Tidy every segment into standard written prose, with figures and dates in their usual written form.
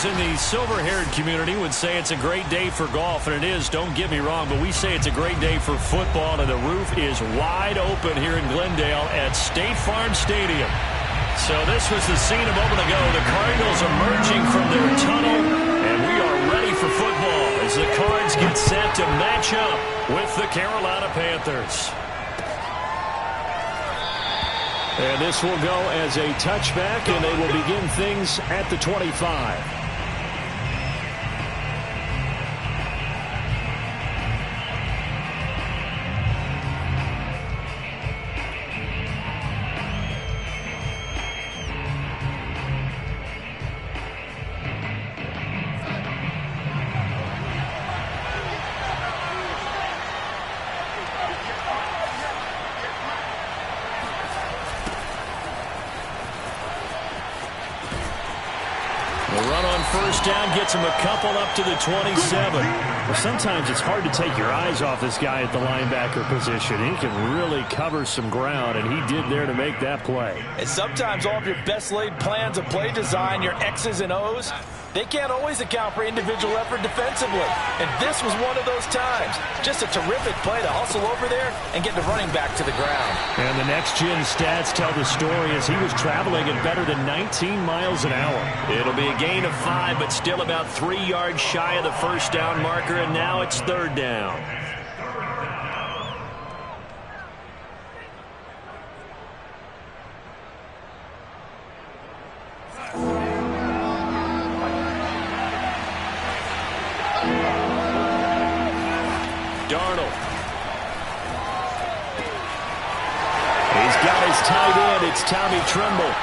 those in the silver-haired community would say it's a great day for golf, and it is, don't get me wrong, but we say it's a great day for football, and the roof is wide open here in Glendale at State Farm Stadium. So this was the scene a moment ago. The Cardinals emerging from their tunnel, and we are ready for football as the Cards get set to match up with the Carolina Panthers. And this will go as a touchback, and they will begin things at the 25. First down gets him a couple up to the 27. Well, sometimes it's hard to take your eyes off this guy at the linebacker position. He can really cover some ground, and he did there to make that play. And sometimes all of your best laid plans of play design, your X's and O's, they can't always account for individual effort defensively. And this was one of those times. Just a terrific play to hustle over there and get the running back to the ground. And the next-gen stats tell the story as he was traveling at better than 19 miles an hour. It'll be a gain of 5, but still about 3 yards shy of the first down marker, and now it's third down. Darnold. He's got his tight end. It's Tommy Tremble.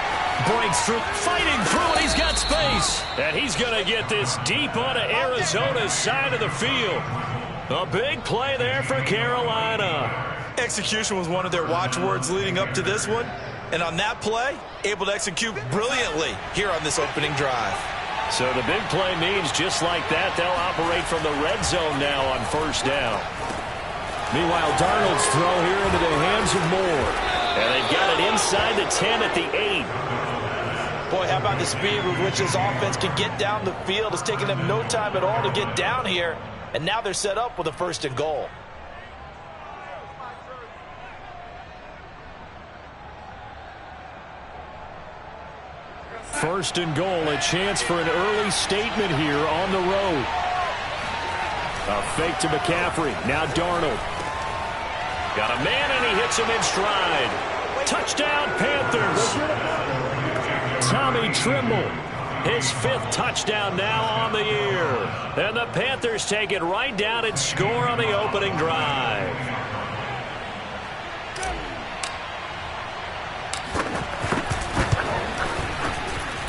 Breaks through, fighting through, and he's got space. And he's going to get this deep onto Arizona's side of the field. A big play there for Carolina. Execution was one of their watchwords leading up to this one. And on that play, able to execute brilliantly here on this opening drive. So the big play means just like that, they'll operate from the red zone now on first down. Meanwhile, Darnold's throw here into the hands of Moore. And they've got it inside the 10 at the 8. Boy, how about the speed with which this offense can get down the field? It's taken them no time at all to get down here. And now they're set up with a first and goal. First and goal, a chance for an early statement here on the road. A fake to McCaffrey. Now Darnold. Got a man, and he hits him in stride. Touchdown, Panthers. Tommy Tremble, his 5th touchdown now on the year. And the Panthers take it right down and score on the opening drive.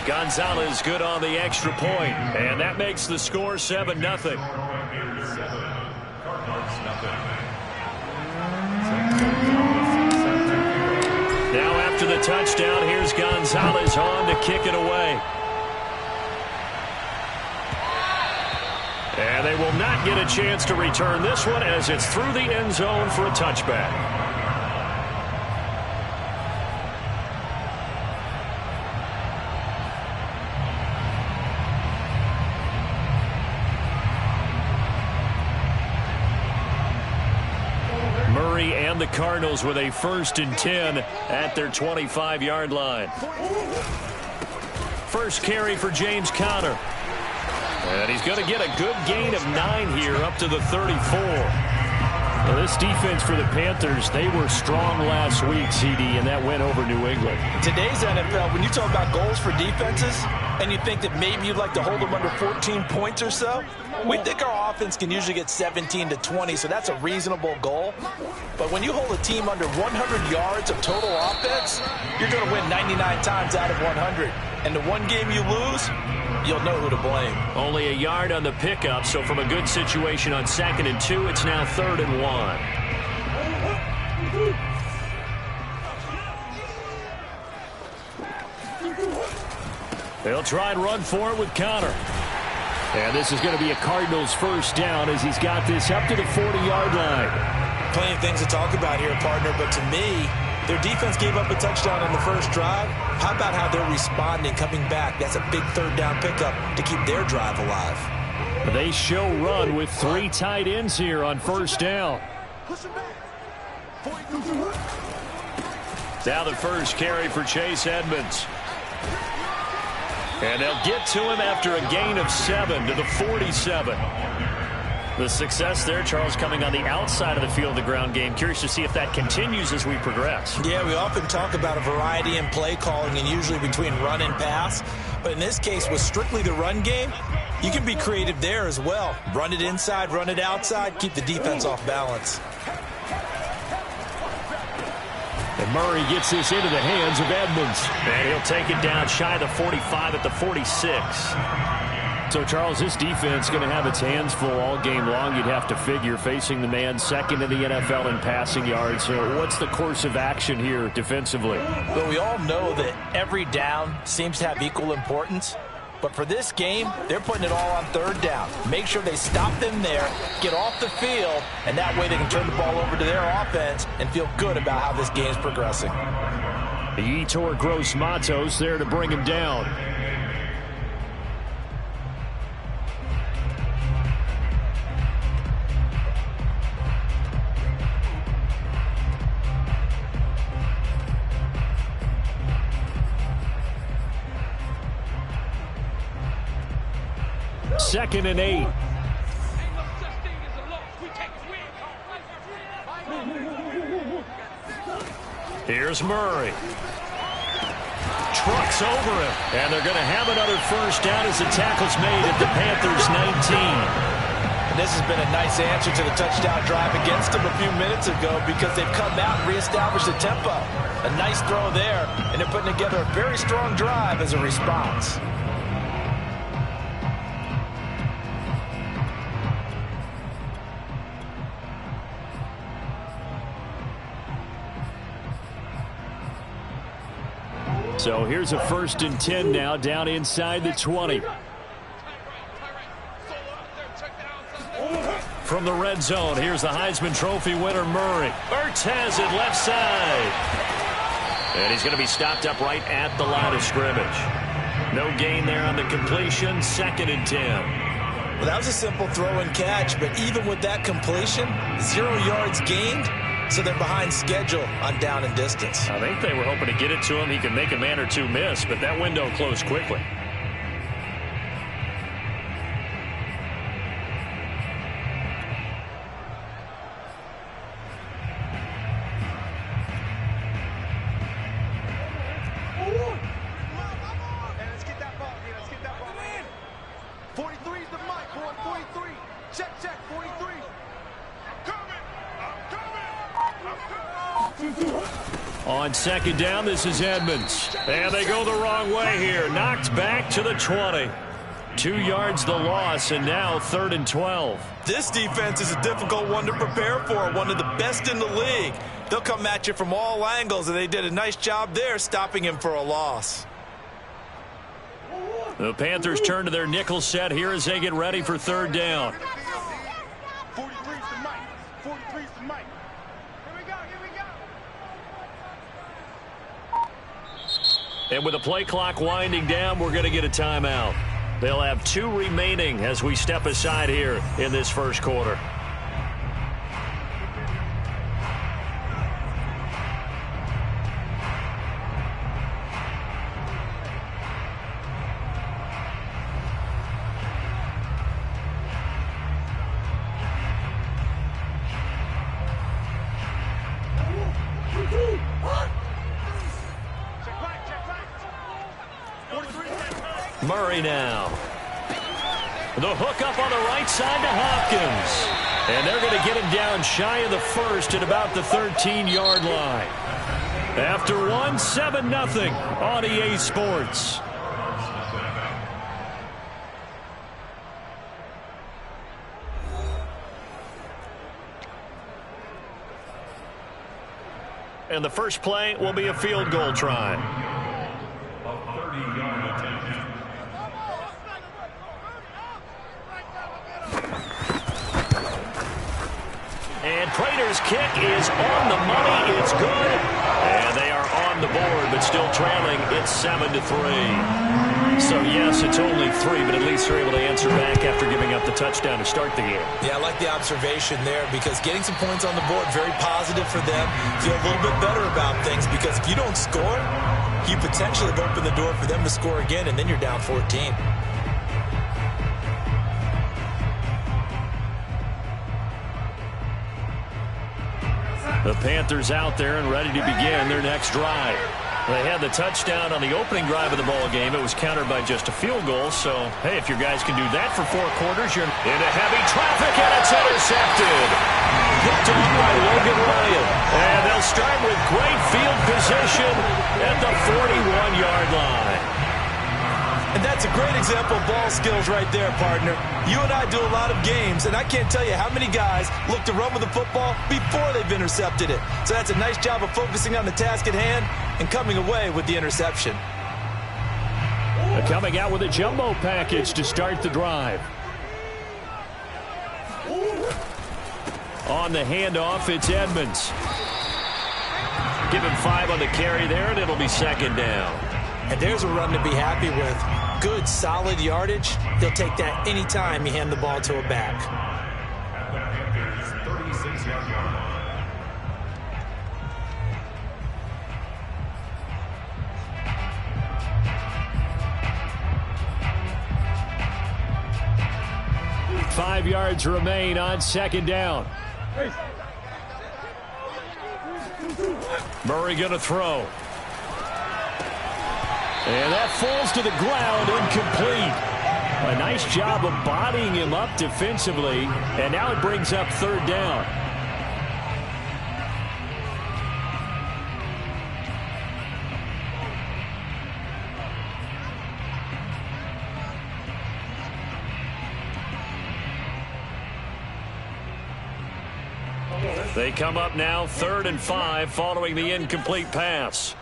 Gonzalez good on the extra point, and that makes the score 7-0. Now after the touchdown, here's Gonzalez on to kick it away. And they will not get a chance to return this one as it's through the end zone for a touchback. And the Cardinals with a 1st and 10 at their 25-yard line. First carry for James Conner. And he's going to get a good gain of 9 here up to the 34. Now this defense for the Panthers, they were strong last week, CD, and that went over New England. Today's NFL, when you talk about goals for defenses, and you think that maybe you'd like to hold them under 14 points or so, we think our offense can usually get 17 to 20, so that's a reasonable goal. But when you hold a team under 100 yards of total offense, you're going to win 99 times out of 100. And the one game you lose, you'll know who to blame. Only a yard on the pickup, so from a good situation on 2nd and 2, it's now 3rd and 1. They'll try and run for it with Conner. And this is going to be a Cardinals first down as he's got this up to the 40-yard line. Plenty of things to talk about here, partner, but to me, Their defense gave up a touchdown on the first drive. How about how they're responding, coming back? That's a big third down pickup to keep their drive alive. They show run with 3 tight ends here on first down. Now the first carry for Chase Edmonds. And they'll get to him after a gain of 7 to the 47. The success there, Charles, coming on the outside of the field, the ground game. Curious to see if that continues as we progress. Yeah, we often talk about a variety in play calling and usually between run and pass. But in this case, with strictly the run game, you can be creative there as well. Run it inside, run it outside, keep the defense off balance. And Murray gets this into the hands of Edmonds. And he'll take it down shy of the 45 at the 46. So, Charles, this defense going to have its hands full all game long, you'd have to figure, facing the man second in the NFL in passing yards. So what's the course of action here defensively? Well, we all know that every down seems to have equal importance. But for this game, they're putting it all on third down. Make sure they stop them there, get off the field, and that way they can turn the ball over to their offense and feel good about how this game's progressing. Yetur Gross-Matos there to bring him down. Second and 8. Here's Murray. Trucks over him. And they're going to have another first down as the tackle's made at the Panthers 19. And this has been a nice answer to the touchdown drive against them a few minutes ago because they've come out and reestablished the tempo. A nice throw there, and they're putting together a very strong drive as a response. So here's a 1st and 10 now, down inside the 20. From the red zone, here's the Heisman Trophy winner, Murray. Ertz has it left side. And he's going to be stopped up right at the line of scrimmage. No gain there on the completion, 2nd and 10. Well, that was a simple throw and catch, but even with that completion, 0 yards gained. So they're behind schedule on down and distance. I think they were hoping to get it to him. He could make a man or two miss, but that window closed quickly. Let's get that ball. Let's get that ball. 43's the mic, boy. 43. Check, 43. On 2nd down, this is Edmonds. And they go the wrong way here. Knocked back to the 20. 2 yards the loss, and now 3rd and 12. This defense is a difficult one to prepare for, one of the best in the league. They'll come at you from all angles, and they did a nice job there stopping him for a loss. The Panthers turn to their nickel set here as they get ready for 3rd down. 43's the mic. 43's the mic. Here we go. And with the play clock winding down, we're going to get a timeout. They'll have 2 remaining as we step aside here in this first quarter. Murray now. The hook up on the right side to Hopkins. And they're going to get him down shy of the 1st at about the 13-yard line. After 1, 7-0 on EA Sports. And the first play will be a field goal try. And Prater's kick is on the money. It's good. on the board, but still trailing. It's 7-3. So, yes, it's only 3, but at least they're able to answer back after giving up the touchdown to start the game. Yeah, I like the observation there because getting some points on the board, very positive for them. Feel a little bit better about things because if you don't score, you potentially have opened the door for them to score again, and then you're down 14. The Panthers out there and ready to begin their next drive. They had the touchdown on the opening drive of the ball game. It was countered by just a field goal. So, hey, if your guys can do that for 4 quarters, you're into heavy traffic, and it's intercepted. Picked off by Logan Ryan. And they'll start with great field position at the 41-yard line. And that's a great example of ball skills right there, partner. You and I do a lot of games, and I can't tell you how many guys look to run with the football before they've intercepted it. So that's a nice job of focusing on the task at hand and coming away with the interception. Coming out with a jumbo package to start the drive. On the handoff, it's Edmonds. Give him 5 on the carry there, and it'll be second down. And there's a run to be happy with. Good, solid yardage. He'll take that anytime you hand the ball to a back. Five yards remain on second down. Murray going to throw. And that falls to the ground, incomplete. A nice job of bodying him up defensively, and now it brings up third down. They come up now 3rd and 5 following the incomplete pass.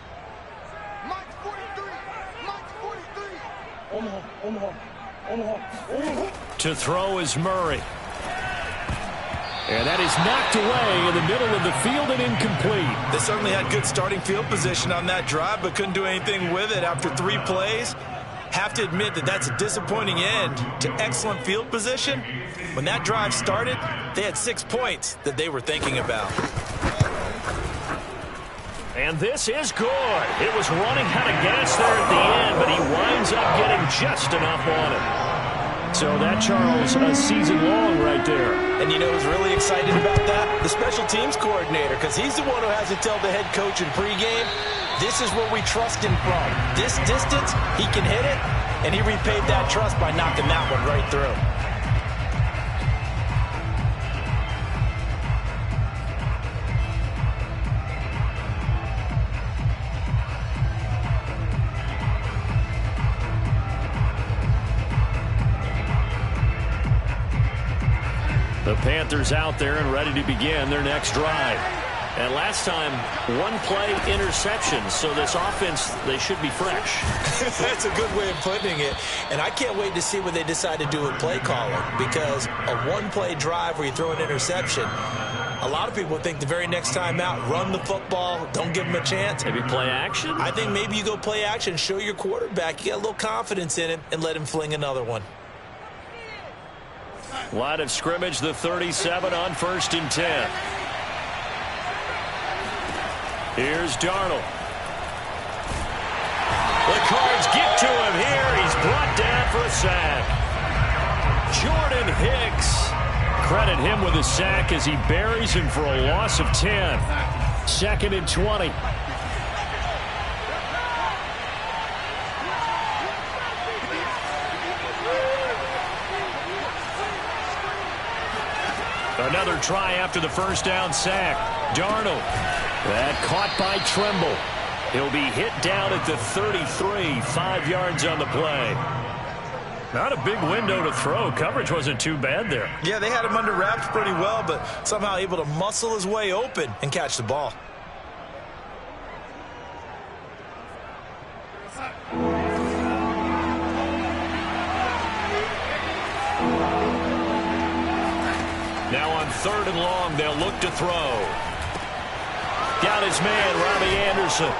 To throw is Murray. And that is knocked away in the middle of the field and incomplete. They certainly had good starting field position on that drive, but couldn't do anything with it after 3 plays. Have to admit that that's a disappointing end to excellent field position. When that drive started, they had 6 points that they were thinking about. And this is good. It was running out of gas there at the end, but he winds up getting just enough on it. So that, Charles, a season long right there. And you know who's really excited about that? The special teams coordinator, because he's the one who has to tell the head coach in pregame, this is where we trust him from. This distance, he can hit it, and he repaid that trust by knocking that one right through. The Panthers out there and ready to begin their next drive. And last time, 1-play interception, so this offense, they should be fresh. That's a good way of putting it. And I can't wait to see what they decide to do with play calling, because a 1-play drive where you throw an interception, a lot of people think the very next time out, run the football, don't give them a chance. Maybe play action? I think maybe you go play action, show your quarterback you got a little confidence in him, and let him fling another one. Line of scrimmage, the 37 on 1st and 10. Here's Darnold. The Cards get to him here. He's brought down for a sack. Jordan Hicks. Credit him with a sack as he buries him for a loss of 10. 2nd and 20. Another try after the first down sack. Darnold. That caught by Tremble. He'll be hit down at the 33. 5 yards on the play. Not a big window to throw. Coverage wasn't too bad there. Yeah, they had him under wraps pretty well, but somehow able to muscle his way open and catch the ball. Now on 3rd and long, they'll look to throw. Got his man, Robbie Anderson.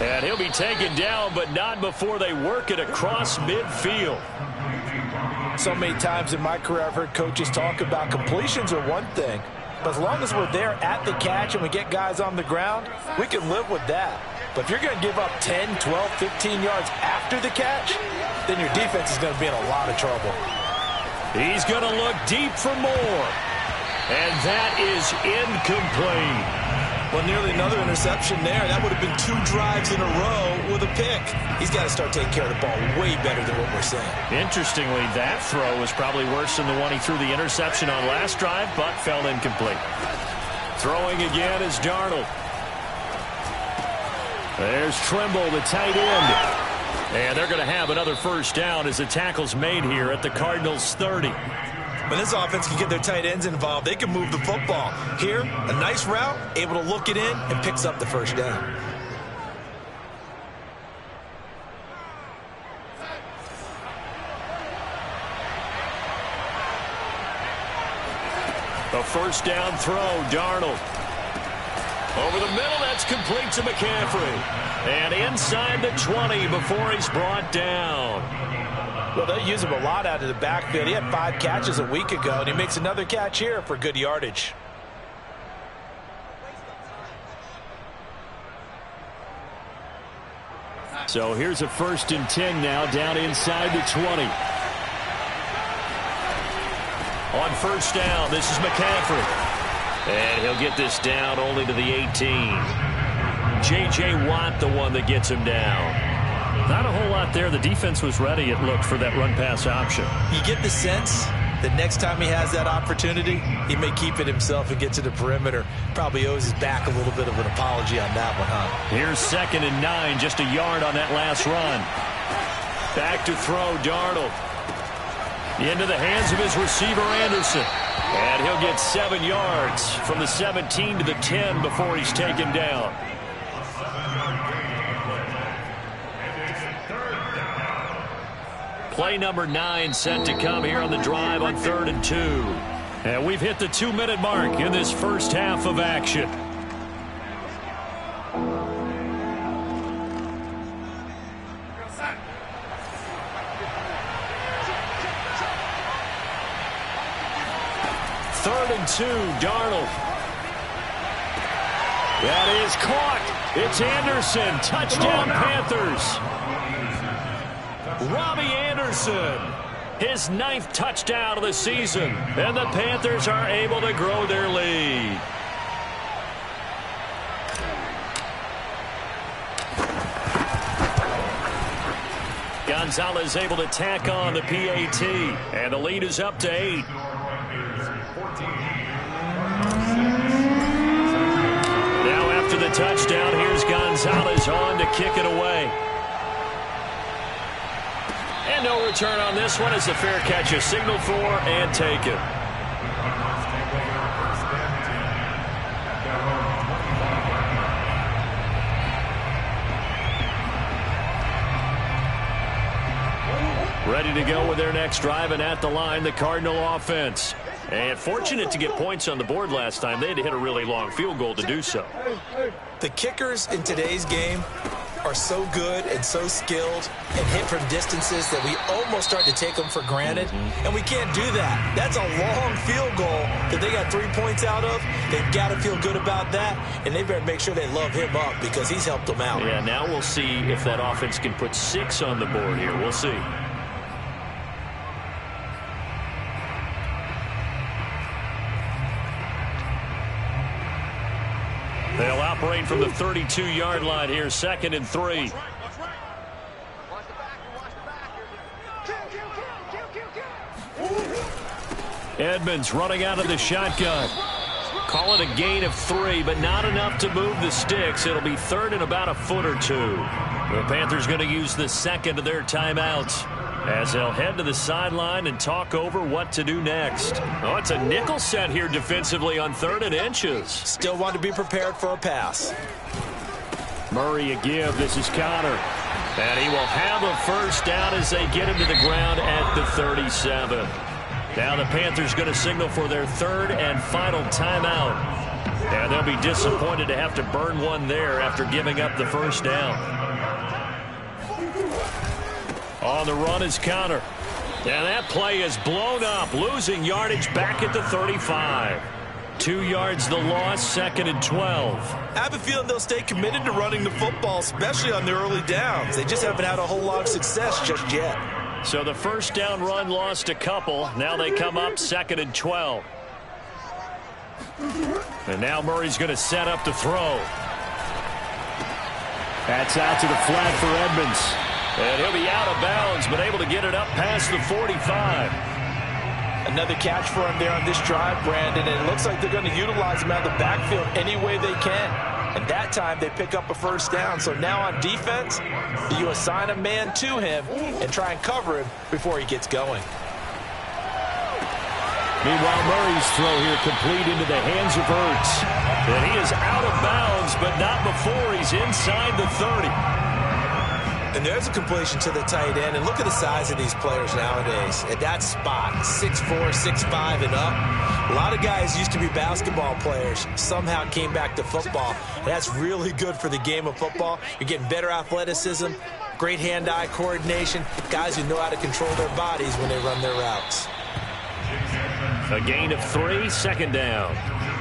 And he'll be taken down, but not before they work it across midfield. So many times in my career I've heard coaches talk about completions are one thing, but as long as we're there at the catch and we get guys on the ground, we can live with that. But if you're going to give up 10, 12, 15 yards after the catch, then your defense is going to be in a lot of trouble. He's going to look deep for more. And that is incomplete. Well, nearly another interception there. That would have been 2 drives in a row with a pick. He's got to start taking care of the ball way better than what we're saying. Interestingly, that throw was probably worse than the one he threw the interception on last drive, but fell incomplete. Throwing again is Darnold. There's Trimble, the tight end. And they're going to have another first down as the tackle's made here at the Cardinals' 30. When this offense can get their tight ends involved, they can move the football. Here, a nice route, able to look it in, and picks up the first down. A first down throw, Darnold. Over the middle, that's complete to McCaffrey. And inside the 20 before he's brought down. Well, they use him a lot out of the backfield. He had 5 catches a week ago, and he makes another catch here for good yardage. So here's a 1st and 10 now, down inside the 20. On first down, this is McCaffrey. And he'll get this down only to the 18. J.J. Watt, the one that gets him down. Not a whole lot there. The defense was ready, it looked, for that run-pass option. You get the sense that next time he has that opportunity, he may keep it himself and get to the perimeter. Probably owes his back a little bit of an apology on that one, huh? Here's 2nd and 9, just a yard on that last run. Back to throw, Darnold. Into the hands of his receiver, Anderson. And he'll get 7 yards from the 17 to the 10 before he's taken down. Play number 9 set to come here on the drive on 3rd and 2. And we've hit the 2-minute mark in this first half of action. Third and 2, Darnold. That is caught. It's Anderson. Touchdown, Panthers. Robbie Anderson, his 9th touchdown of the season, and the Panthers are able to grow their lead. Gonzalez able to tack on the PAT, and the lead is up to 8. Now after the touchdown, here's Gonzalez on to kick it away. And no return on this one as the fair catch is signaled for and taken. Ready to go with their next drive, and at the line, the Cardinal offense. And fortunate to get points on the board last time. They had to hit a really long field goal to do so. The kickers in today's game are so good and so skilled and hit from distances that we almost start to take them for granted, and we can't do that. That's a long field goal that they got 3 points out of. They've got to feel good about that, and they better make sure they love him up because he's helped them out. Yeah, now we'll see if that offense can put 6 on the board here. We'll see. They'll operate from the 32-yard line here, 2nd and 3. Edmonds running out of the shotgun. Call it a gain of 3, but not enough to move the sticks. It'll be 3rd and about a foot or 2. The Panthers going to use the 2nd of their timeouts as they'll head to the sideline and talk over what to do next. Oh, it's a nickel set here defensively on 3rd and inches. Still want to be prepared for a pass. Murray a give. This is Connor. And he will have a first down as they get him to the ground at the 37. Now the Panthers going to signal for their 3rd and final timeout. And they'll be disappointed to have to burn one there after giving up the first down. On the run is counter. And that play is blown up, losing yardage back at the 35. 2 yards the loss, 2nd and 12. I have a feeling they'll stay committed to running the football, especially on their early downs. They just haven't had a whole lot of success just yet. So the first down run lost a couple. Now they come up 2nd and 12. And now Murray's going to set up to throw. That's out to the flat for Edmonds. And he'll be out of bounds, but able to get it up past the 45. Another catch for him there on this drive, Brandon, and it looks like they're going to utilize him out of the backfield any way they can. And that time they pick up a first down. So now on defense, do you assign a man to him and try and cover him before he gets going? Meanwhile, Murray's throw here complete into the hands of Ertz. And he is out of bounds, but not before he's inside the 30. And there's a completion to the tight end. And look at the size of these players nowadays. At that spot, 6'4", 6'5", and up. A lot of guys used to be basketball players. Somehow came back to football. And that's really good for the game of football. You're getting better athleticism, great hand-eye coordination, guys who know how to control their bodies when they run their routes. A gain of 3, 2nd down.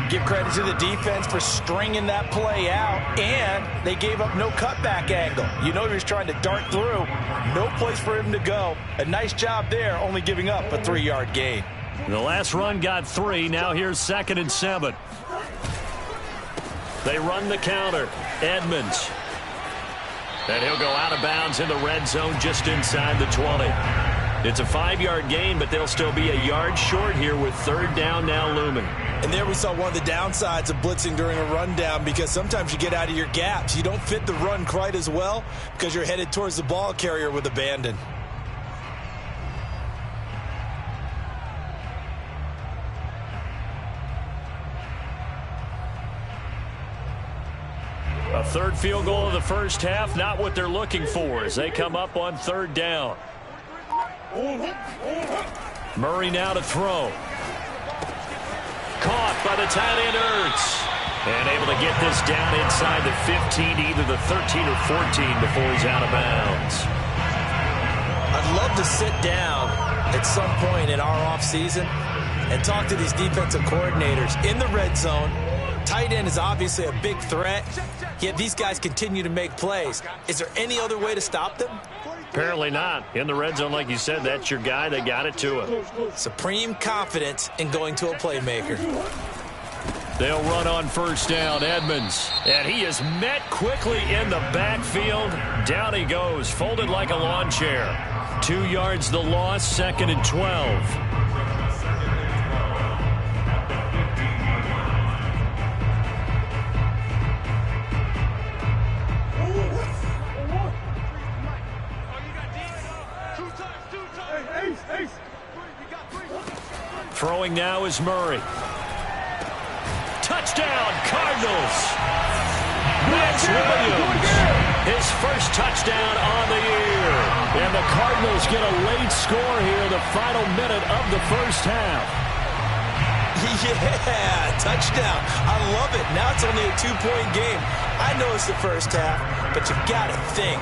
Give credit to the defense for stringing that play out, and they gave up no cutback angle. You know he was trying to dart through. No place for him to go. A nice job there, only giving up a 3-yard gain. The last run got 3. Now here's 2nd and 7. They run the counter. Edmonds. And he'll go out of bounds in the red zone just inside the 20. It's a 5-yard gain, but they'll still be a yard short here with 3rd down now looming. And there we saw one of the downsides of blitzing during a rundown, because sometimes you get out of your gaps. You don't fit the run quite as well because you're headed towards the ball carrier with abandon. A 3rd field goal of the first half, not what they're looking for as they come up on 3rd down. Murray now to throw. Caught by the tight end Ertz. And able to get this down inside the 15 to either the 13 or 14 before he's out of bounds. I'd love to sit down at some point in our offseason and talk to these defensive coordinators in the red zone. Tight end is obviously a big threat, yet these guys continue to make plays. Is there any other way to stop them? Apparently not. In the red zone, like you said, that's your guy. They got it to him. Supreme confidence in going to a playmaker. They'll run on 1st down. Edmonds. And he is met quickly in the backfield. Down he goes, folded like a lawn chair. 2 yards the loss, 2nd and 12. Throwing now is Murray. Touchdown, Cardinals. Max Williams, his first touchdown on the year. And the Cardinals get a late score here, the final minute of the first half. Yeah, touchdown. I love it. Now it's only a 2-point game. I know it's the first half, but you got to think.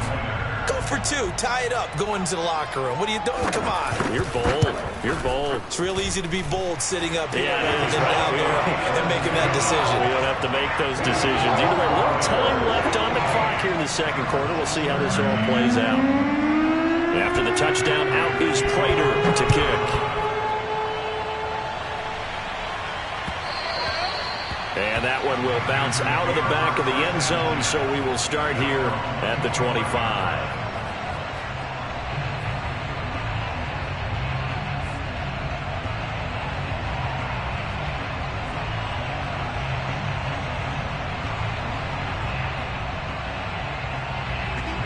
Go for 2, tie it up, go into the locker room. What are you doing? Come on. You're bold. You're bold. It's real easy to be bold sitting up here rather than right. down there and making that decision. We don't have to make those decisions. Either way, a little time left on the clock here in the 2nd quarter. We'll see how this all plays out. After the touchdown, out is Prater to kick. And that one will bounce out of the back of the end zone, so we will start here at the 25.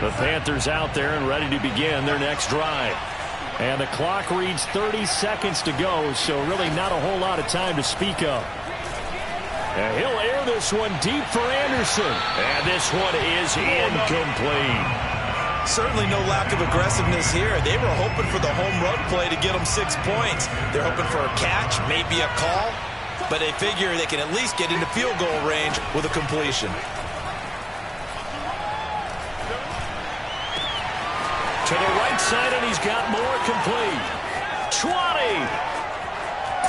The Panthers out there and ready to begin their next drive. And the clock reads 30 seconds to go, so really not a whole lot of time to speak of. And he'll air this one deep for Anderson. And this one is incomplete. Certainly no lack of aggressiveness here. They were hoping for the home run play to get them 6 points. They're hoping for a catch, maybe a call. but they figure they can at least get into field goal range with a completion. To the right side, and he's got more complete. 20.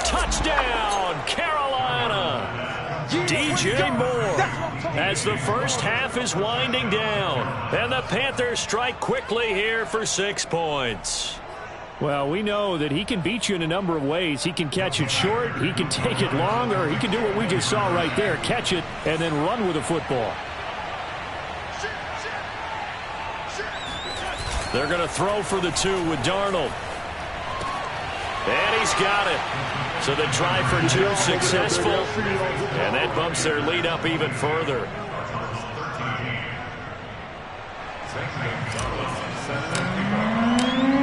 Touchdown, Carolina. DJ Moore, as the first half is winding down. And the Panthers strike quickly here for 6 points. Well, we know that he can beat you in a number of ways. He can catch it short, he can take it long, or he can do what we just saw right there, catch it and then run with the football. They're going to throw for the 2 with Darnold. And he's got it. So the try for 2 successful. And that bumps their lead up even further.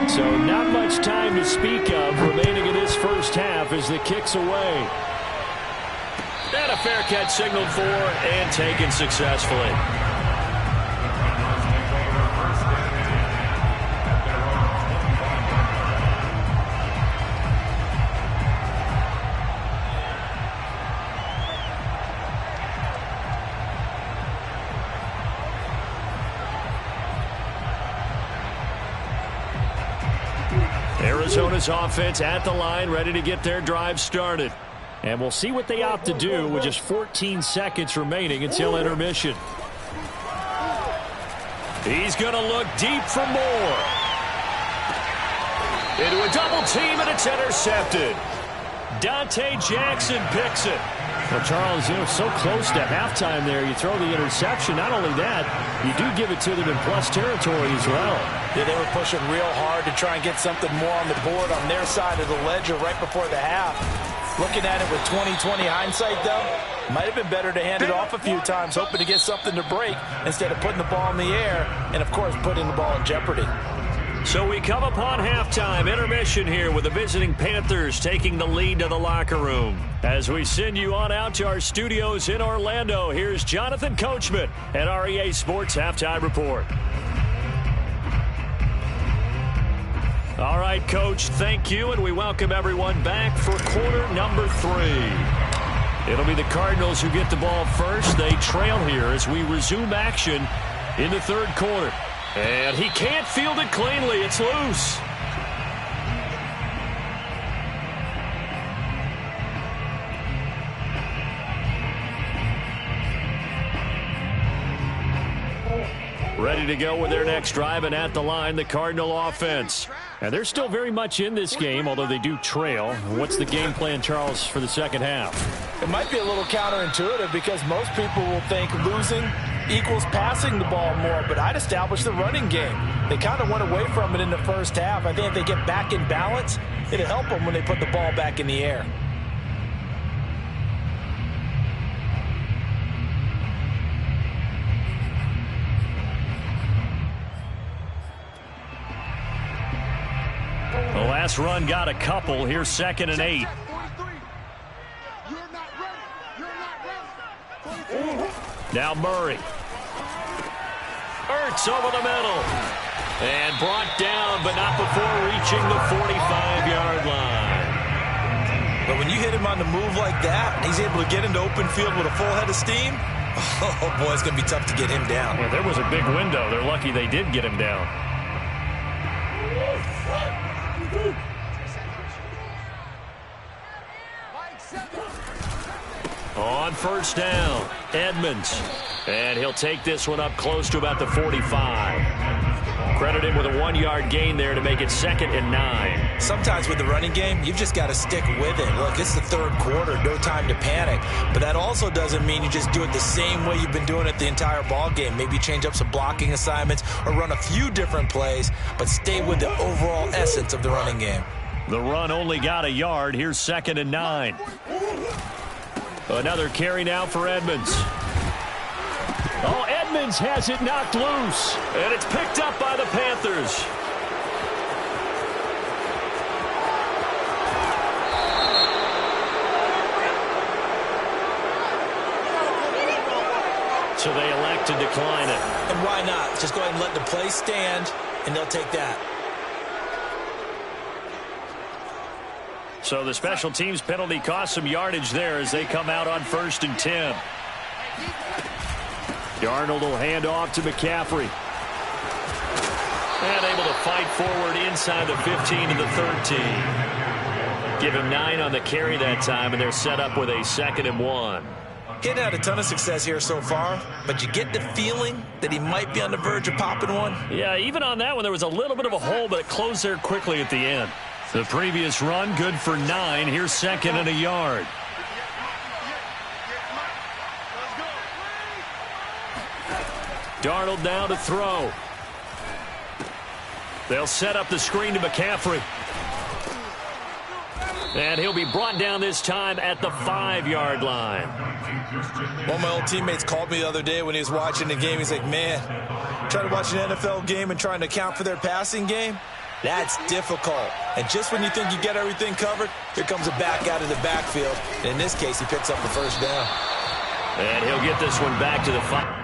So not much time to speak of remaining in this first half as the kick's away. And a fair catch signaled for and taken successfully. Arizona's offense at the line, ready to get their drive started. And we'll see what they opt to do with just 14 seconds remaining until intermission. He's going to look deep for Moore. Into a double team, and it's intercepted. Dante Jackson picks it. Well, Charles, so close to halftime there. You throw the interception. Not only that, you do give it to them in plus territory as well. Yeah, they were pushing real hard to try and get something more on the board on their side of the ledger right before the half. Looking at it with 20/20 hindsight, though, might have been better to hand it off a few times, hoping to get something to break instead of putting the ball in the air and, of course, putting the ball in jeopardy. So we come upon halftime, intermission here with the visiting Panthers taking the lead to the locker room. As we send you on out to our studios in Orlando, here's Jonathan Coachman at REA Sports Halftime Report. All right, Coach, thank you, and we welcome everyone back for quarter number 3. It'll be the Cardinals who get the ball first. They trail here as we resume action in the third quarter. And he can't field it cleanly. It's loose. Ready to go with their next drive, and at the line, the Cardinal offense. And they're still very much in this game, although they do trail. What's the game plan, Charles, for the second half? It might be a little counterintuitive because most people will think losing equals passing the ball more, but I'd establish the running game. They kind of went away from it in the first half. I think if they get back in balance, it'll help them when they put the ball back in the air. The last run got a couple. Here's 2nd and 8. Now Murray. Ertz over the middle. And brought down, but not before reaching the 45-yard line. But when you hit him on the move like that, he's able to get into open field with a full head of steam, oh, boy, it's going to be tough to get him down. Yeah, there was a big window. They're lucky they did get him down. On first down, Edmonds. And he'll take this one up close to about the 45. Credit him with a 1-yard gain there to make it 2nd and 9. Sometimes with the running game, you've just got to stick with it. Look, it's the third quarter, no time to panic. But that also doesn't mean you just do it the same way you've been doing it the entire ball game. Maybe change up some blocking assignments or run a few different plays, but stay with the overall essence of the running game. The run only got a yard. Here's 2nd and 9. Another carry now for Edmonds. Oh, Edmonds has it knocked loose. And it's picked up by the Panthers. So they elect to decline it. And why not? Just go ahead and let the play stand, and they'll take that. So the special teams penalty cost some yardage there as they come out on 1st and 10. Darnold will hand off to McCaffrey. And able to fight forward inside the 15 to the 13. Give him 9 on the carry that time, and they're set up with a 2nd and 1. He hadn't had a ton of success here so far, but you get the feeling that he might be on the verge of popping one. Yeah, even on that one, there was a little bit of a hole, but it closed there quickly at the end. The previous run, good for 9. Here's 2nd and a yard. Darnold now to throw. They'll set up the screen to McCaffrey. And he'll be brought down this time at the 5-yard line. One of my old teammates called me the other day when he was watching the game. He's like, man, trying to watch an NFL game and trying to account for their passing game, that's difficult. And just when you think you get everything covered, here comes a back out of the backfield. And in this case, he picks up the 1st down. And he'll get this one back to the 5.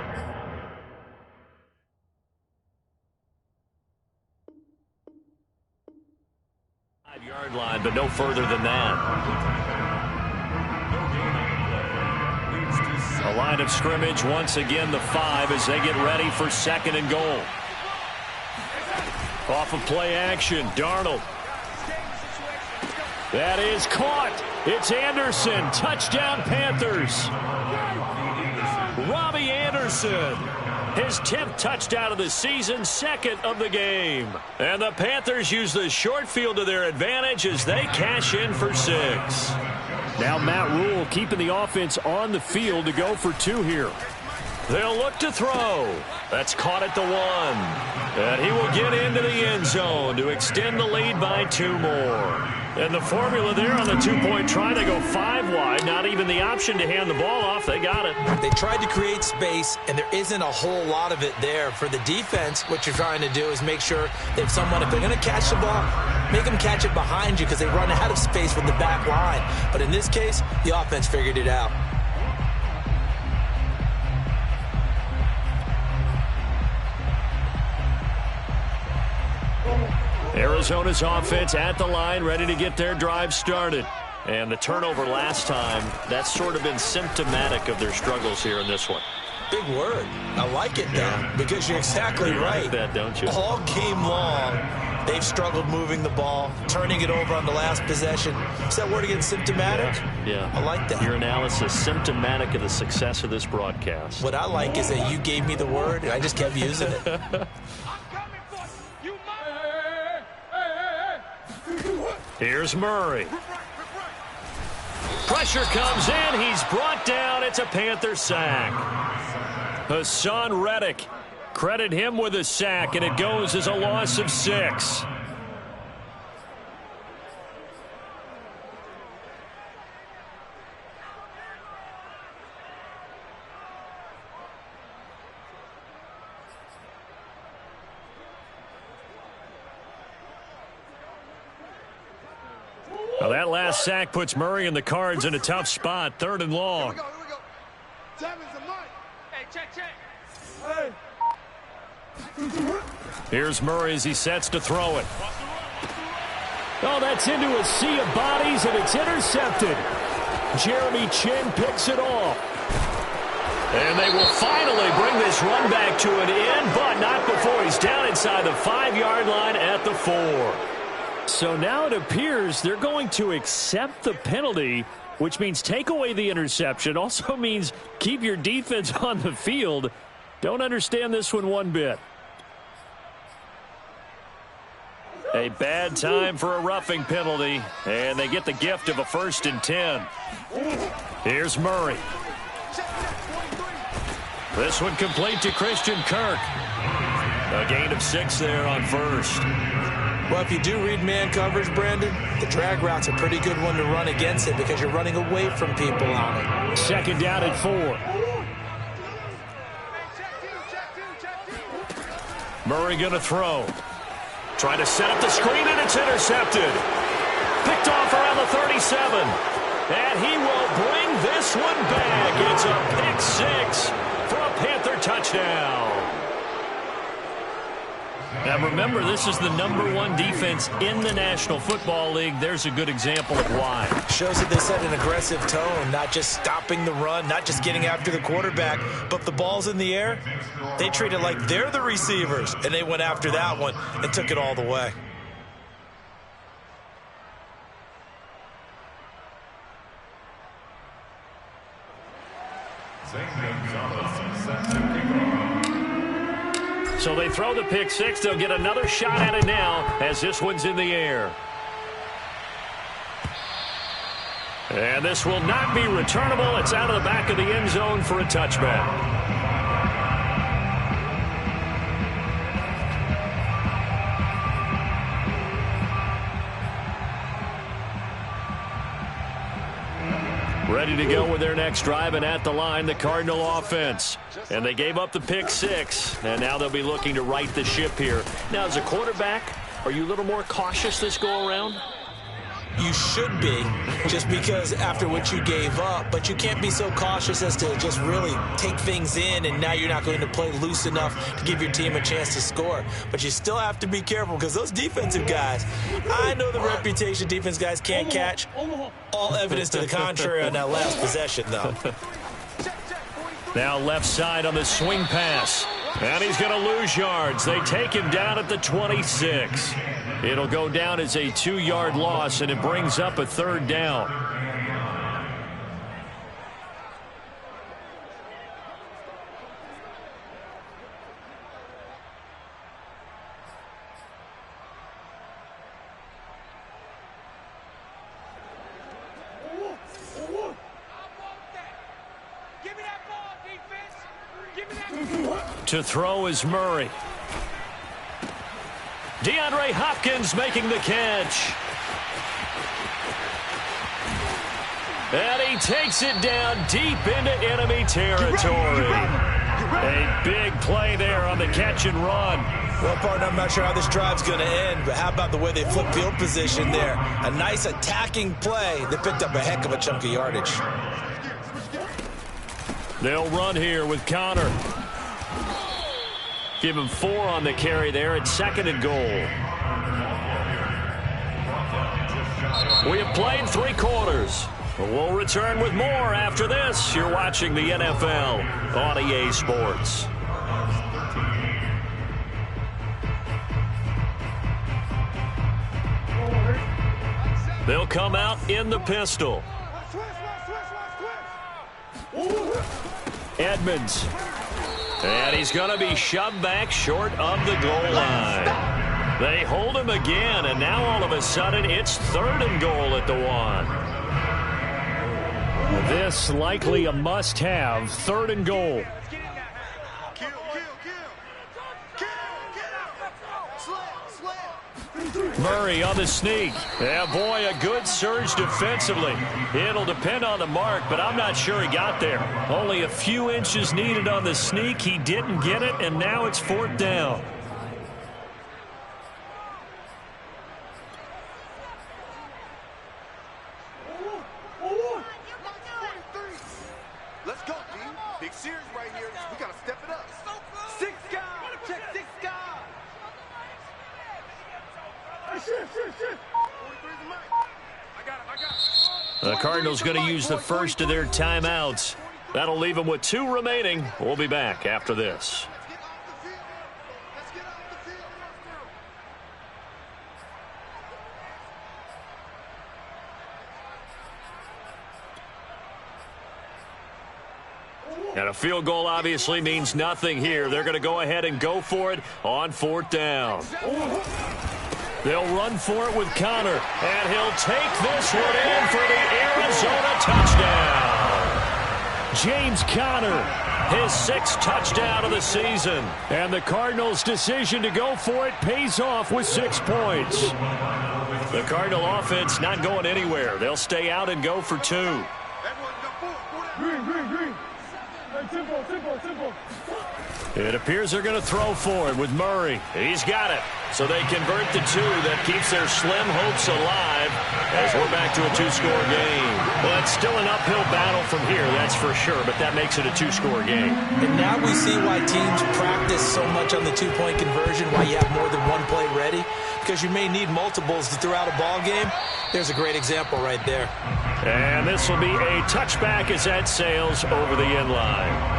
Yard line, but no further than that. A line of scrimmage, once again the 5 as they get ready for 2nd and goal. Off of play action, Darnold. That is caught. It's Anderson. Touchdown, Panthers. Robbie Anderson. His 10th touchdown of the season, 2nd of the game. And the Panthers use the short field to their advantage as they cash in for 6. Now Matt Rule keeping the offense on the field to go for 2 here. They'll look to throw. That's caught at the 1. And he will get into the end zone to extend the lead by 2 more. And the formula there on the 2-point try to go 5 wide. Not even the option to hand the ball off. They got it. They tried to create space, and there isn't a whole lot of it there. For the defense, what you're trying to do is make sure that if they're going to catch the ball, make them catch it behind you because they run out of space with the back line. But in this case, the offense figured it out. Arizona's offense at the line, ready to get their drive started. And the turnover last time, that's sort of been symptomatic of their struggles here in this one. Big word. I like it, though, because you're exactly right. Like that, don't you? All game long, they've struggled moving the ball, turning it over on the last possession. Is that word again, symptomatic? Yeah. I like that. Your analysis, symptomatic of the success of this broadcast. What I like is that you gave me the word, and I just kept using it. Here's Murray. Pressure comes in. He's brought down. It's a Panther sack. Hassan Reddick. Credit him with a sack, and it goes as a loss of 6. Well, that last sack puts Murray and the Cards in a tough spot. 3rd and long. Here we go. Hey, check. Here's Murray as he sets to throw it. Oh, that's into a sea of bodies, and it's intercepted. Jeremy Chin picks it off. And they will finally bring this run back to an end, but not before he's down inside the 5-yard line at the 4. So now it appears they're going to accept the penalty, which means take away the interception. Also means keep your defense on the field. Don't understand this one bit. A bad time for a roughing penalty, and they get the gift of a 1st and 10. Here's Murray. This one complete to Christian Kirk. A gain of 6 there on 1st. Well, if you do read man coverage, Brandon, the drag route's a pretty good one to run against it because you're running away from people on it. 2nd down and 4. Murray going to throw. Trying to set up the screen, and it's intercepted. Picked off around the 37. And he will bring this one back. It's a pick 6 for a Panther touchdown. Now remember, this is the #1 defense in the National Football League. There's a good example of why. Shows that they set an aggressive tone, not just stopping the run, not just getting after the quarterback, but the ball's in the air. They treat it like they're the receivers, and they went after that one and took it all the way. So they throw the pick six. They'll get another shot at it now as this one's in the air. And this will not be returnable. It's out of the back of the end zone for a touchback. Ready to go with their next drive, and at the line, the Cardinal offense. And they gave up the pick six, and now they'll be looking to right the ship here. Now, as a quarterback, are you a little more cautious this go-around? You should be, just because after what you gave up, but you can't be so cautious as to just really take things in, and now you're not going to play loose enough to give your team a chance to score. But you still have to be careful, because those defensive guys, I know the reputation defense guys can't catch. All evidence to the contrary on that last possession, though. Now left side on the swing pass. And he's going to lose yards. They take him down at the 26. It'll go down as a 2-yard loss, and it brings up a third down. To throw is Murray. DeAndre Hopkins making the catch. And he takes it down deep into enemy territory. A big play there on the catch and run. Well, partner, I'm not sure how this drive's going to end, but how about the way they flip field position there? A nice attacking play that picked up a heck of a chunk of yardage. They'll run here with Connor. Give him 4 on the carry there at 2nd and goal. We have played 3 quarters. We'll return with more after this. You're watching the NFL on EA Sports. They'll come out in the pistol. Edmonds. And he's going to be shoved back short of the goal line. They hold him again, and now all of a sudden it's 3rd and goal at the 1. This likely a must-have, 3rd and goal. Murray on the sneak. Yeah, boy, a good surge defensively. It'll depend on the mark, but I'm not sure he got there. Only a few inches needed on the sneak. He didn't get it, and now it's 4th down. Let's go, team. Big series right here. We got to step it up. 6 guys. Check 6 guys. The Cardinals going to use the first of their timeouts. That'll leave them with 2 remaining. We'll be back after this. And a field goal obviously means nothing here. They're going to go ahead and go for it on 4th down. They'll run for it with Connor, and he'll take this one in for the Arizona touchdown. James Conner, his 6th touchdown of the season. And the Cardinals' decision to go for it pays off with 6 points. The Cardinal offense not going anywhere. They'll stay out and go for 2. It appears they're going to throw for it with Murray. He's got it. So they convert the 2. That keeps their slim hopes alive as we're back to a 2-score game. Well, It's still an uphill battle from here, that's for sure, but that makes it a two-score game. And now we see why teams practice so much on the two-point conversion, why you have more than one play ready, because you may need multiples to throw out a ball game. There's a great example right there. And this will be a touchback as that sails over the end line.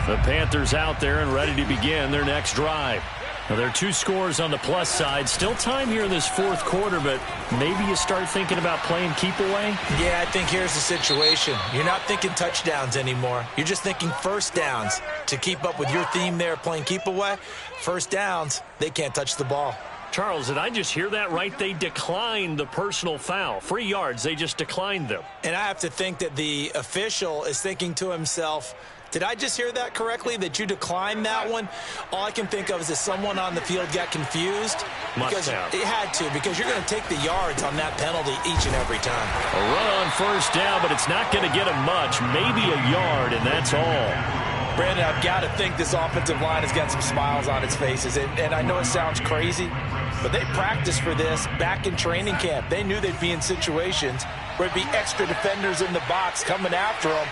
The Panthers out there and ready to begin their next drive. Now, there are 2 scores on the plus side. Still time here in this fourth quarter, but maybe you start thinking about playing keep away? Yeah, I think here's the situation. You're not thinking touchdowns anymore. You're just thinking first downs. To keep up with your theme there, playing keep away, first downs, they can't touch the ball. Charles, did I just hear that right? They declined the personal foul. 3 yards, they just declined them. And I have to think that the official is thinking to himself, did I just hear that correctly, that you declined that one? All I can think of is that someone on the field got confused. Must have. It had to, because you're going to take the yards on that penalty each and every time. A run on first down, but it's not going to get him much. Maybe a yard, and that's all. Brandon, I've got to think this offensive line has got some smiles on its faces. And I know it sounds crazy, but they practiced for this back in training camp. They knew they'd be in situations where it'd be extra defenders in the box coming after them,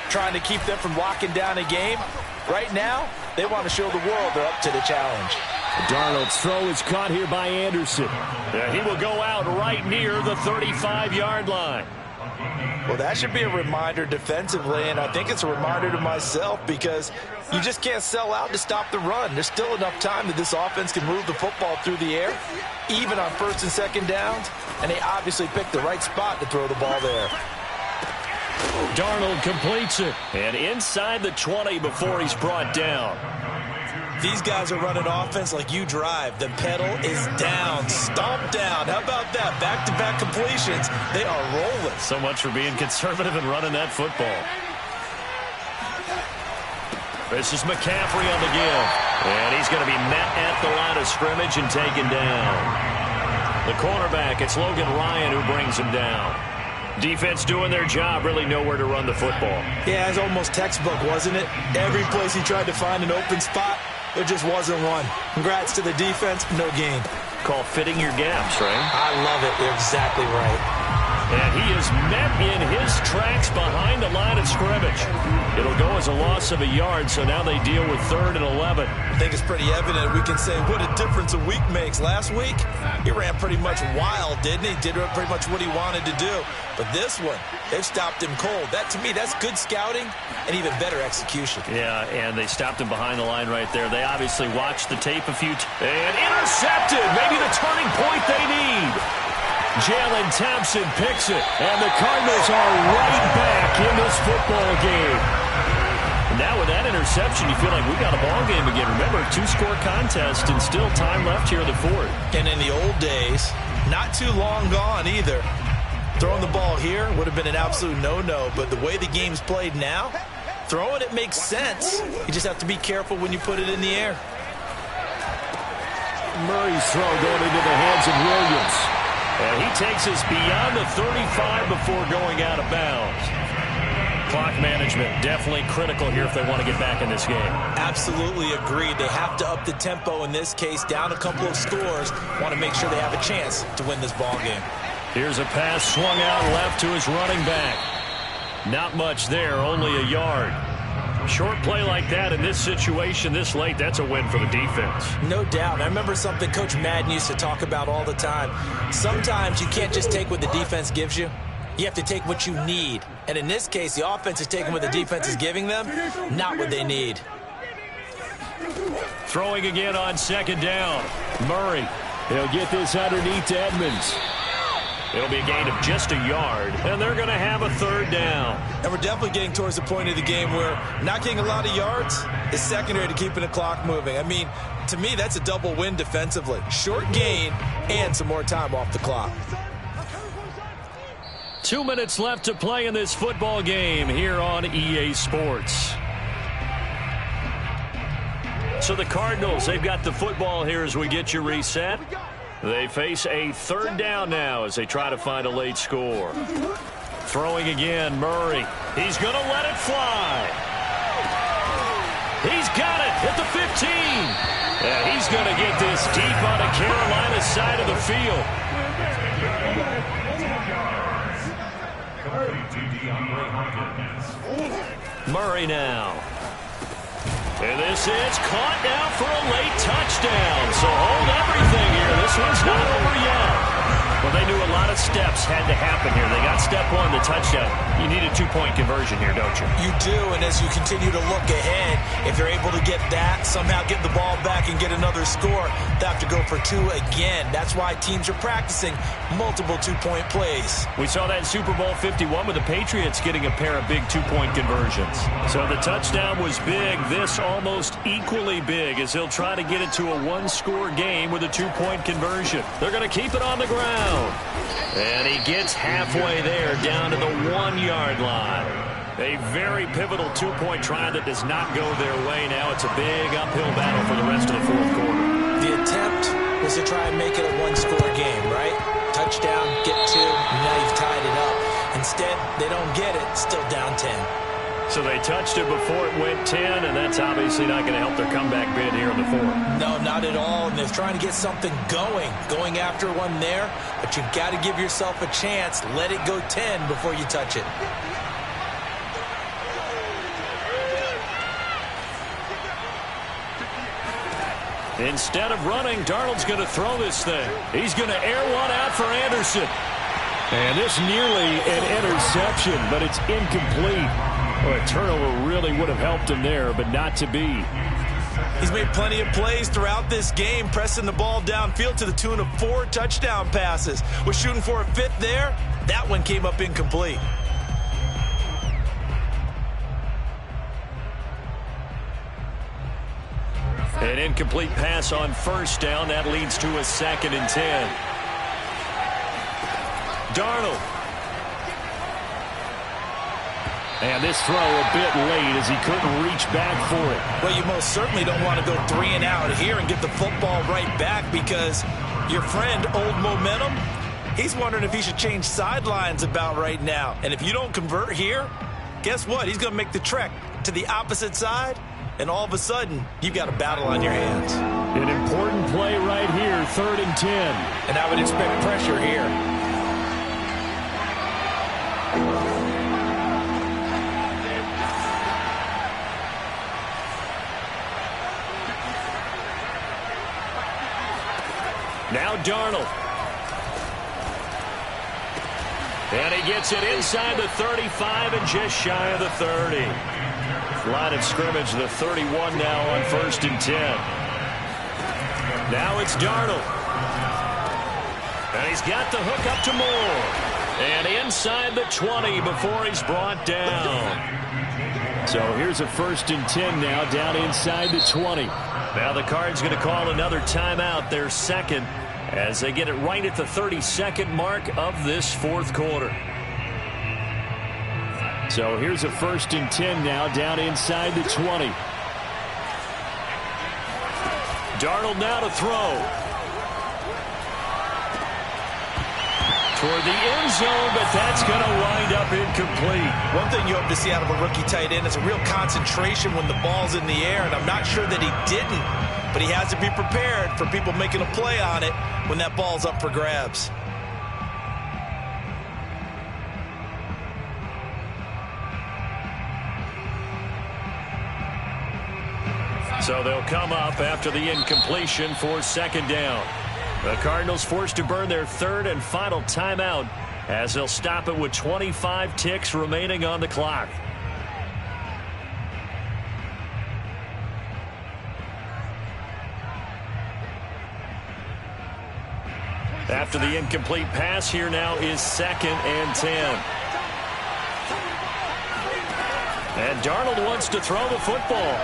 trying to keep them from locking down a game. Right now, they want to show the world they're up to the challenge. Darnold's throw is caught here by Anderson. He will go out right near the 35-yard line. Well, that should be a reminder defensively, and I think it's a reminder to myself, because you just can't sell out to stop the run. There's still enough time that this offense can move the football through the air, even on first and second downs, and they obviously picked the right spot to throw the ball there. Darnold completes it, and inside the 20 before he's brought down. These guys are running offense like you drive. The pedal is down, stomped down. How about that? Back-to-back completions. They are rolling. So much for being conservative and running that football. This is McCaffrey on the give. And he's going to be met at the line of scrimmage and taken down. The cornerback, it's Logan Ryan who brings him down. Defense doing their job, really nowhere to run the football. Yeah, it's almost textbook, wasn't it? Every place he tried to find an open spot, there just wasn't one. Congrats to the defense, no gain. Call fitting your gaps, right? I love it. You're exactly right. And he is met in his tracks behind the line of scrimmage. It'll go as a loss of a yard, so now they deal with 3rd and 11. I think it's pretty evident. We can say what a difference a week makes. Last week, he ran pretty much wild, didn't he? Did pretty much what he wanted to do. But this one, they've stopped him cold. That, to me, that's good scouting and even better execution. Yeah, and they stopped him behind the line right there. They obviously watched the tape a few times. And intercepted! Maybe the turning point they need. Jalen Thompson picks it, and the Cardinals are right back in this football game. Now with that interception, you feel like we got a ball game again. Remember, 2-score contest and still time left here in the 4th. And in the old days, not too long gone either, throwing the ball here would have been an absolute no-no, but the way the game's played now, throwing it makes sense. You just have to be careful when you put it in the air. Murray's throw going into the hands of Williams. And he takes us beyond the 35 before going out of bounds. Clock management definitely critical here if they want to get back in this game. Absolutely agreed. They have to up the tempo in this case, down a couple of scores. Want to make sure they have a chance to win this ball game. Here's a pass swung out left to his running back. Not much there, only a yard. Short play like that in this situation this late, that's a win for the defense. No doubt. I remember something Coach Madden used to talk about all the time. Sometimes you can't just take what the defense gives you. You have to take what you need. And in this case, the offense is taking what the defense is giving them, not what they need. Throwing again on 2nd down. Murray, he'll get this underneath to Edmonds. It'll be a gain of just a yard, and they're going to have a 3rd down. And we're definitely getting towards the point of the game where not getting a lot of yards is secondary to keeping the clock moving. I mean, to me, that's a double win defensively. Short gain and some more time off the clock. 2 minutes left to play in this football game here on EA Sports. So the Cardinals, they've got the football here as we get you reset. They face a 3rd down now as they try to find a late score. Throwing again, Murray. He's going to let it fly. He's got it at the 15. And he's going to get this deep on the Carolina side of the field. Murray now. And this is caught now for a late touchdown. So hold everything here. This one's not over yet. Well, they knew a lot of steps had to happen here. They got step one, the touchdown. You need a two-point conversion here, don't you? You do, and as you continue to look ahead, if you're able to get that, somehow get the ball back and get another score, they have to go for two again. That's why teams are practicing multiple two-point plays. We saw that in Super Bowl 51 with the Patriots getting a pair of big two-point conversions. So the touchdown was big. This almost equally big as he'll try to get it to a one-score game with a two-point conversion. They're going to keep it on the ground. And he gets halfway there, down to the 1-yard line. A very pivotal two-point try that does not go their way. Now it's a big uphill battle for the rest of the fourth quarter. The attempt was to try and make it a one-score game, right? Touchdown, get two, now you've tied it up. Instead, they don't get it, still down 10. So they touched it before it went 10, and that's obviously not going to help their comeback bid here in the fourth. No, not at all, and they're trying to get something going after one there, but you've got to give yourself a chance. Let it go 10 before you touch it. Instead of running, Darnold's going to throw this thing. He's going to air one out for Anderson. And this nearly an interception, but it's incomplete. Well, a turnover really would have helped him there, but not to be. He's made plenty of plays throughout this game, pressing the ball downfield to the tune of 4 touchdown passes. Was shooting for a 5th there. That one came up incomplete. An incomplete pass on first down. That leads to a 2nd and 10. Darnold. And this throw a bit late as he couldn't reach back for it. Well, you most certainly don't want to go 3 and out here and get the football right back, because your friend, Old Momentum, he's wondering if he should change sidelines about right now. And if you don't convert here, guess what? He's going to make the trek to the opposite side, and all of a sudden, you've got a battle on your hands. An important play right here, 3rd and 10. And I would expect pressure here. Now Darnold. And he gets it inside the 35 and just shy of the 30. Line of scrimmage, the 31 now on 1st and 10. Now it's Darnold. And he's got the hook up to Moore. And inside the 20 before he's brought down. So here's a 1st and 10 now, down inside the 20. Now the Cards going to call another timeout, their 2nd, as they get it right at the 32nd mark of this fourth quarter. So here's a 1st and 10 now, down inside the 20. Darnold now to throw. Toward the end zone, but that's going to wind up incomplete. One thing you hope to see out of a rookie tight end is a real concentration when the ball's in the air, and I'm not sure that he didn't, but he has to be prepared for people making a play on it when that ball's up for grabs. So they'll come up after the incompletion for 2nd down. The Cardinals forced to burn their 3rd and final timeout as they'll stop it with 25 ticks remaining on the clock. After the incomplete pass, here now is 2nd and 10. And Darnold wants to throw the football.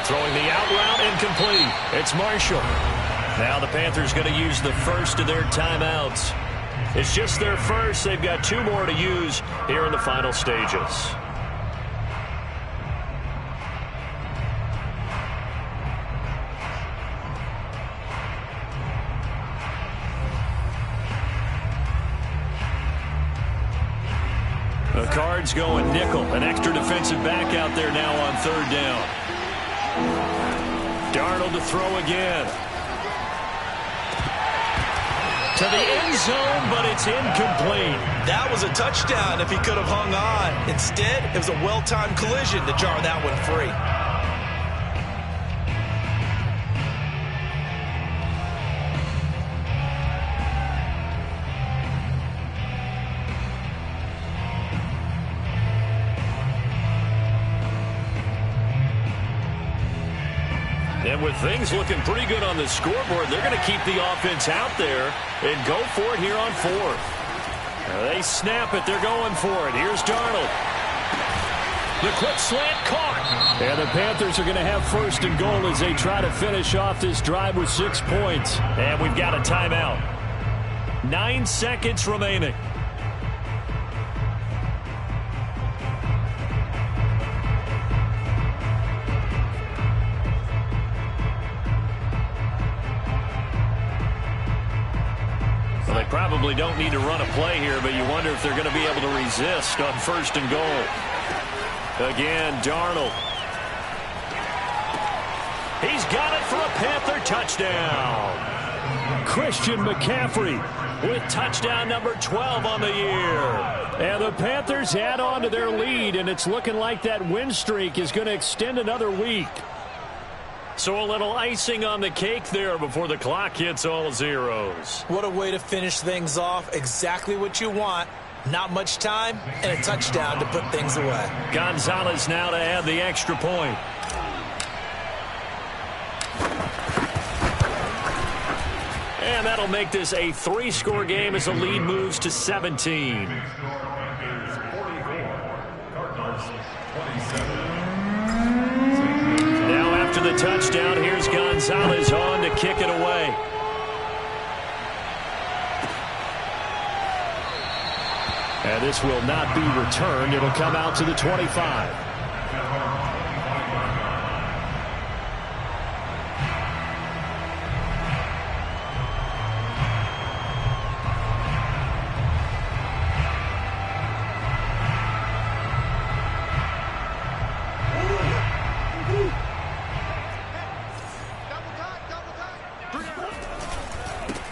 Throwing the out route, incomplete. It's Marshall. Now the Panthers going to use the first of their timeouts. It's just their first. They've got 2 more to use here in the final stages. Cards going nickel. An extra defensive back out there now on third down. Darnold to throw again. To the end zone, but it's incomplete. That was a touchdown if he could have hung on. Instead, it was a well-timed collision to jar that one free. And with things looking pretty good on the scoreboard, they're going to keep the offense out there and go for it here on fourth. They snap it. They're going for it. Here's Darnold. The quick slant caught. And the Panthers are going to have first and goal as they try to finish off this drive with 6 points. And we've got a timeout. 9 seconds remaining. Well, they probably don't need to run a play here, but you wonder if they're going to be able to resist on first and goal. Again, Darnold. He's got it for a Panther touchdown. Christian McCaffrey with touchdown number 12 on the year. And the Panthers add on to their lead, and it's looking like that win streak is going to extend another week. So a little icing on the cake there before the clock hits all zeros. What a way to finish things off. Exactly what you want. Not much time and a touchdown to put things away. Gonzalez now to add the extra point. And that'll make this a 3-score game as the lead moves to 17. Now after the touchdown, here's Gonzalez on to kick it away. And this will not be returned. It'll come out to the 25.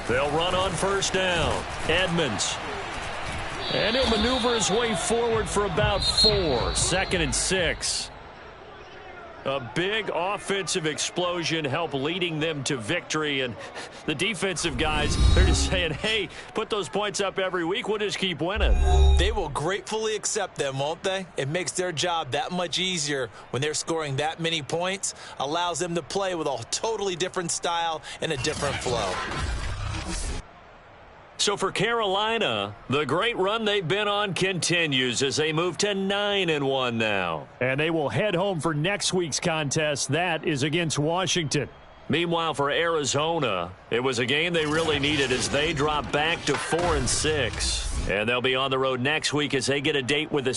They'll run on first down. Edmonds. And he'll maneuver his way forward for about 4. 2nd and 6. A big offensive explosion helped leading them to victory. And the defensive guys, they're just saying, hey, put those points up every week. We'll just keep winning. They will gratefully accept them, won't they? It makes their job that much easier when they're scoring that many points. Allows them to play with a totally different style and a different flow. So for Carolina, the great run they've been on continues as they move to 9-1 now. And they will head home for next week's contest. That is against Washington. Meanwhile, for Arizona, it was a game they really needed as they drop back to 4-6. And they'll be on the road next week as they get a date with the